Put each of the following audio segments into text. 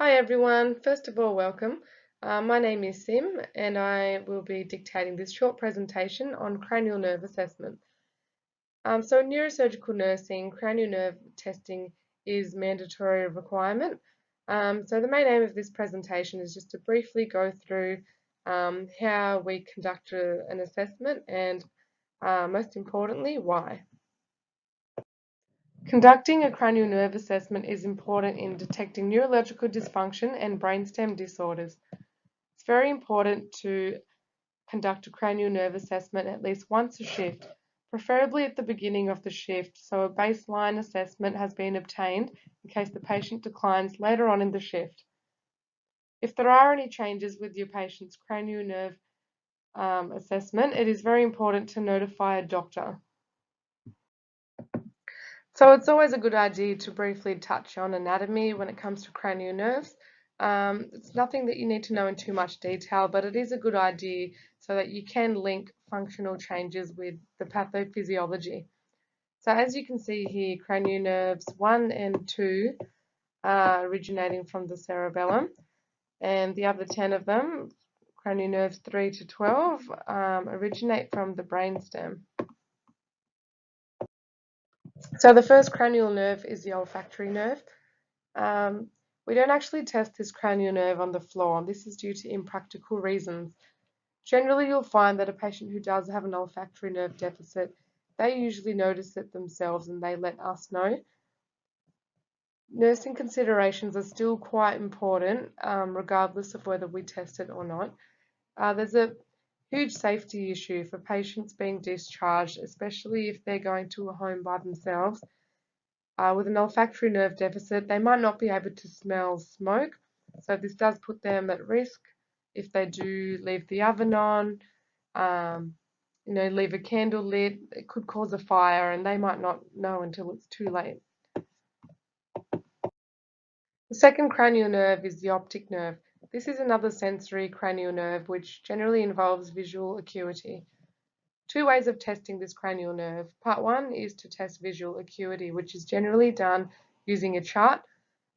Hi everyone, first of all welcome. My name is Sim and I will be dictating this short presentation on cranial nerve assessment. So in neurosurgical nursing, cranial nerve testing is mandatory requirement. So the main aim of this presentation is just to briefly go through how we conduct an assessment and most importantly, why. Conducting a cranial nerve assessment is important in detecting neurological dysfunction and brainstem disorders. It's very important to conduct a cranial nerve assessment at least once a shift, preferably at the beginning of the shift, so a baseline assessment has been obtained in case the patient declines later on in the shift. If there are any changes with your patient's cranial nerve assessment, it is very important to notify a doctor. So it's always a good idea to briefly touch on anatomy when it comes to cranial nerves. It's nothing that you need to know in too much detail, but it is a good idea so that you can link functional changes with the pathophysiology. So as you can see here, cranial nerves 1 and 2 are originating from the cerebellum, and the other 10 of them, cranial nerves 3 to 12, originate from the brainstem. So the first cranial nerve is the olfactory nerve. Um, we don't actually test this cranial nerve on the floor, and this is due to impractical reasons. Generally, you'll find that a patient who does have an olfactory nerve deficit, they usually notice it themselves and they let us know. Nursing considerations are still quite important, regardless of whether we test it or not. There's a huge safety issue for patients being discharged, especially if they're going to a home by themselves. With an olfactory nerve deficit, they might not be able to smell smoke, so this does put them at risk if they do leave the oven on, leave a candle lit. It could cause a fire and they might not know until it's too late. The second cranial nerve is the optic nerve. This is another sensory cranial nerve which generally involves visual acuity. Two ways of testing this cranial nerve. Part one is to test visual acuity, which is generally done using a chart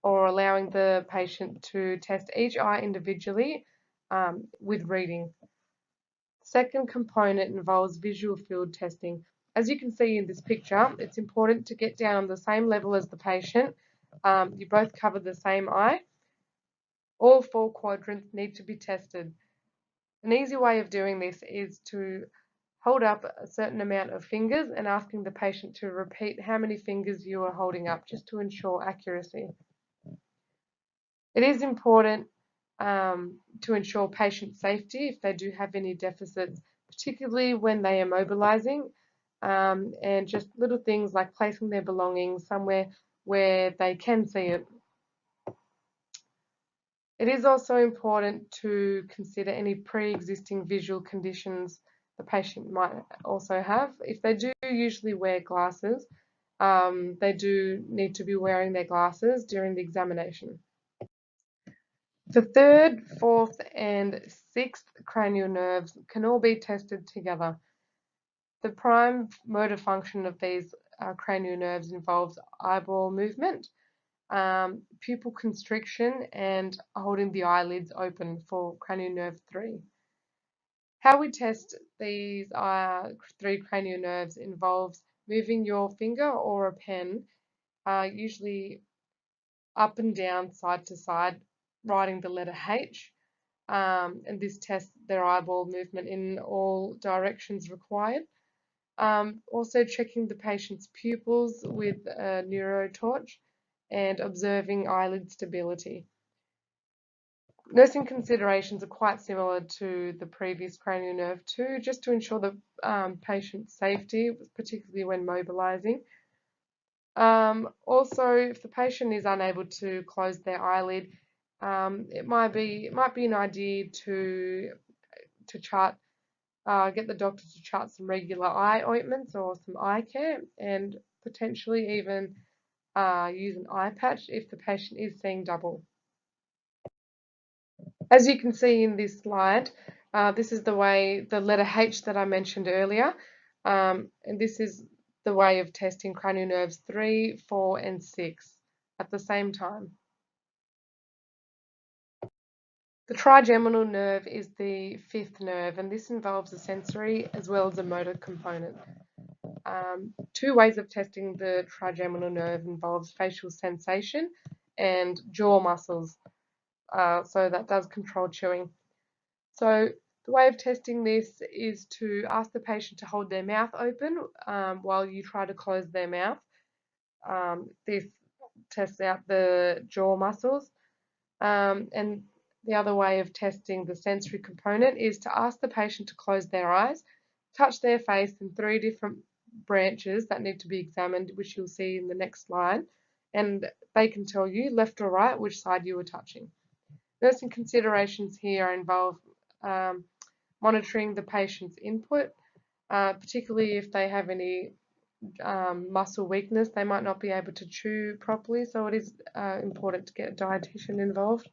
or allowing the patient to test each eye individually with reading. The second component involves visual field testing. As you can see in this picture, it's important to get down on the same level as the patient. You both cover the same eye. All four quadrants need to be tested. An easy way of doing this is to hold up a certain amount of fingers and asking the patient to repeat how many fingers you are holding up just to ensure accuracy. It is important to ensure patient safety if they do have any deficits, particularly when they are mobilizing, and just little things like placing their belongings somewhere where they can see it. It is also important to consider any pre-existing visual conditions the patient might also have. If they do usually wear glasses, they do need to be wearing their glasses during the examination. The third, fourth, and sixth cranial nerves can all be tested together. The prime motor function of these cranial nerves involves eyeball movement, pupil constriction, and holding the eyelids open for cranial nerve 3. How we test these three cranial nerves involves moving your finger or a pen, usually up and down, side to side, writing the letter H, and this tests their eyeball movement in all directions required. Also checking the patient's pupils with a neurotorch and observing eyelid stability. Nursing considerations are quite similar to the previous cranial nerve too, just to ensure the patient's safety, particularly when mobilizing. Also, if the patient is unable to close their eyelid, it might be an idea to chart, get the doctor to chart some regular eye ointments or some eye care, and potentially even use an eye patch if the patient is seeing double. As you can see in this slide, this is the letter H that I mentioned earlier, and this is the way of testing cranial nerves 3, 4, and 6 at the same time. The trigeminal nerve is the fifth nerve, and this involves a sensory as well as a motor component. Two ways of testing the trigeminal nerve involves facial sensation and jaw muscles, so that does control chewing. So the way of testing this is to ask the patient to hold their mouth open while you try to close their mouth. This tests out the jaw muscles. And the other way of testing the sensory component is to ask the patient to close their eyes, touch their face in 3 different branches that need to be examined, which you'll see in the next slide, and they can tell you left or right which side you were touching. Nursing considerations here involve monitoring the patient's input, particularly if they have any muscle weakness, they might not be able to chew properly, so it is important to get a dietitian involved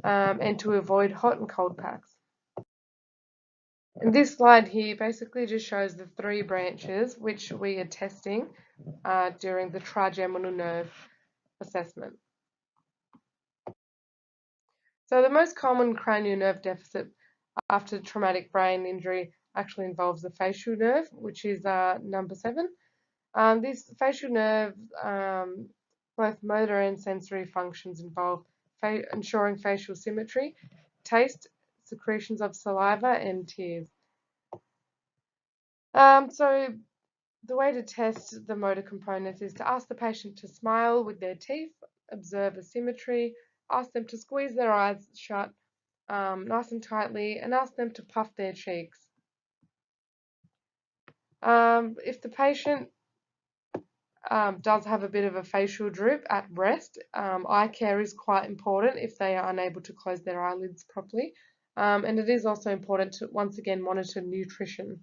and to avoid hot and cold packs. And this slide here basically just shows the 3 branches which we are testing during the trigeminal nerve assessment. So the most common cranial nerve deficit after traumatic brain injury actually involves the facial nerve, which is number 7. This facial nerve, both motor and sensory functions involve ensuring facial symmetry, taste, secretions of saliva, and tears. So the way to test the motor components is to ask the patient to smile with their teeth, observe asymmetry, ask them to squeeze their eyes shut nice and tightly, and ask them to puff their cheeks. If the patient does have a bit of a facial droop at rest, eye care is quite important if they are unable to close their eyelids properly. And it is also important to once again monitor nutrition.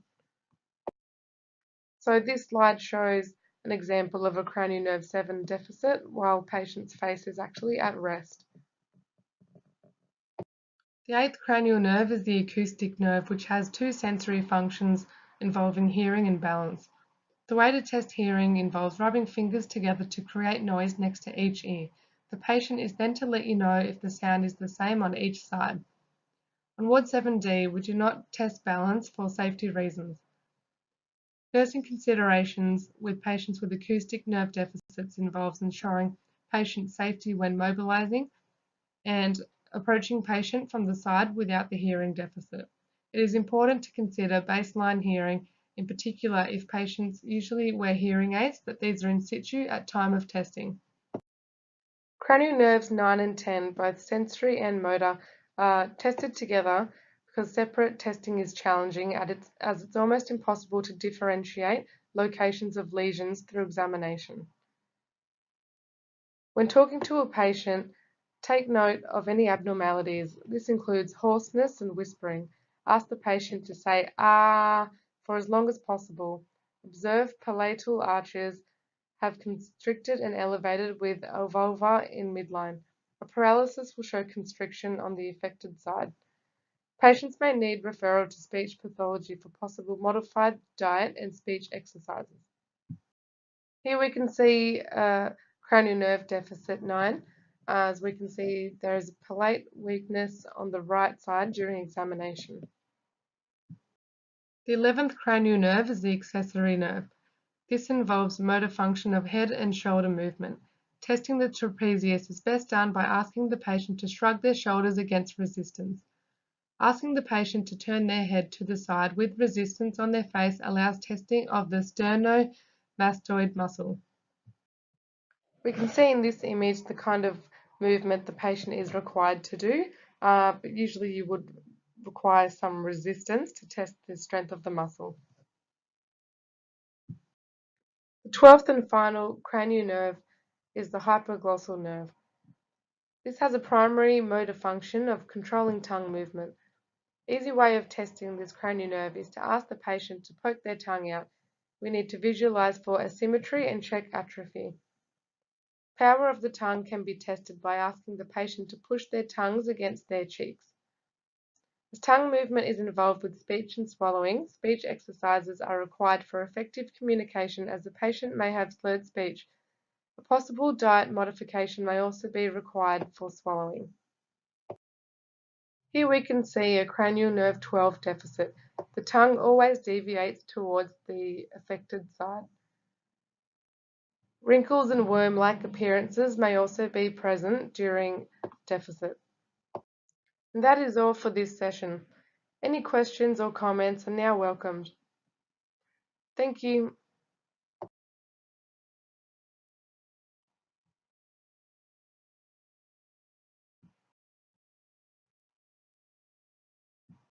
So this slide shows an example of a cranial nerve 7 deficit while patient's face is actually at rest. The 8th cranial nerve is the acoustic nerve, which has 2 sensory functions involving hearing and balance. The way to test hearing involves rubbing fingers together to create noise next to each ear. The patient is then to let you know if the sound is the same on each side. On Ward 7D, we do not test balance for safety reasons. Nursing considerations with patients with acoustic nerve deficits involves ensuring patient safety when mobilizing and approaching patient from the side without the hearing deficit. It is important to consider baseline hearing, in particular if patients usually wear hearing aids, that these are in situ at time of testing. Cranial nerves 9 and 10, both sensory and motor, are tested together because separate testing is challenging as it's almost impossible to differentiate locations of lesions through examination. When talking to a patient, take note of any abnormalities. This includes hoarseness and whispering. Ask the patient to say "ah" for as long as possible. Observe palatal arches have constricted and elevated with a vulva in midline. A paralysis will show constriction on the affected side. Patients may need referral to speech pathology for possible modified diet and speech exercises. Here we can see cranial nerve deficit 9. As we can see, there is a palate weakness on the right side during examination. The 11th cranial nerve is the accessory nerve. This involves motor function of head and shoulder movement. Testing the trapezius is best done by asking the patient to shrug their shoulders against resistance. Asking the patient to turn their head to the side with resistance on their face allows testing of the sternomastoid muscle. We can see in this image the kind of movement the patient is required to do, but usually you would require some resistance to test the strength of the muscle. The 12th and final cranial nerve is the hypoglossal nerve. This has a primary motor function of controlling tongue movement. Easy way of testing this cranial nerve is to ask the patient to poke their tongue out. We need to visualize for asymmetry and check atrophy. Power of the tongue can be tested by asking the patient to push their tongues against their cheeks. As tongue movement is involved with speech and swallowing, speech exercises are required for effective communication as the patient may have slurred speech. A possible diet modification may also be required for swallowing. Here we can see a cranial nerve 12 deficit. The tongue always deviates towards the affected side. Wrinkles and worm-like appearances may also be present during deficit. And that is all for this session. Any questions or comments are now welcomed. Thank you.